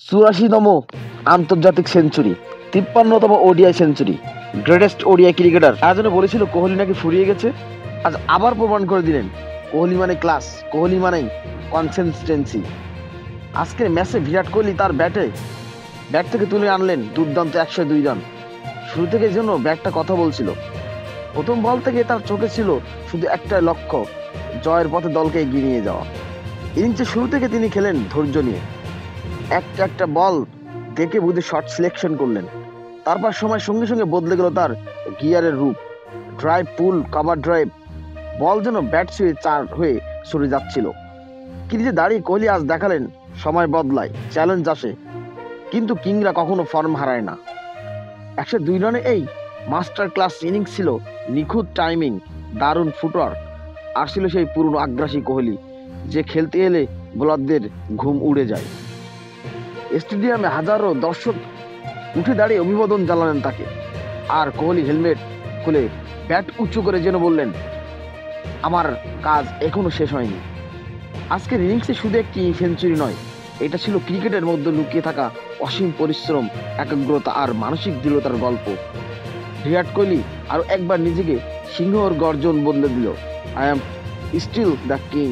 চুরাশিতম আন্তর্জাতিক সেঞ্চুরি, 53তম ODI century, greatest ODI cricketer. আয়োজনে বলেছিল কোহলি নাকি ফুরিয়ে গেছে, আজ আবার প্রমাণ করে দিলেন কোহলি মানে ক্লাস, কোহলি মানে কনসিস্টেন্সি। আজকের ম্যাচে বিরাট কোহলি তার ব্যাট থেকে তুলে আনলেন দুর্দান্ত 102 রান। শুরু থেকে যেন ব্যাটটা কথা বলছিল। প্রথম বল থেকে তার চোখে ছিল শুধু একটা লক্ষ্য, জয়ের পথে দলকে এগিয়ে নিয়ে যাওয়া। ইনিংসের শুরু থেকে তিনি খেলেন ধৈর্য নিয়ে, একটা একটা বল দেখে বুঝে শট সিলেকশন করলেন। তারপর সময় সঙ্গে সঙ্গে বদলে গেল তার গিয়ারের রূপ। ড্রাইভ, পুল, কভার ড্রাইভ, বল যেন ব্যাট ছুঁয়ে চার হয়ে সরে যাচ্ছিল। ক্রিজে দাঁড়িয়ে কোহলি আজ দেখালেন সময় বদলায়, চ্যালেঞ্জ আসে, কিন্তু কিংরা কখনো ফর্ম হারায় না। 102 রানে এই মাস্টার ক্লাস ইনিংস ছিল নিখুঁত টাইমিং, দারুণ ফুটওয়ার্ক, আর ছিল সেই পুরনো আগ্রাসী কোহলি যে খেলতে এলে বোলারদের ঘুম উড়ে যায়। স্টেডিয়ামে হাজারো দর্শক উঠে দাঁড়িয়ে অভিবাদন জানালেন তাকে, আর কোহলি হেলমেট খুলে ব্যাট উঁচু করে যেন বললেন, আমার কাজ এখনো শেষ হয়নি। আজকের ইনিংসে শুধু একটি সেঞ্চুরি নয়, এটা ছিল ক্রিকেটের মধ্যে লুকিয়ে থাকা অসীম পরিশ্রম, একাগ্রতা আর মানসিক দৃঢ়তার গল্প। বিরাট কোহলি আরো একবার নিজেকে সিংহর গর্জন বদলে দিল, I am still the king.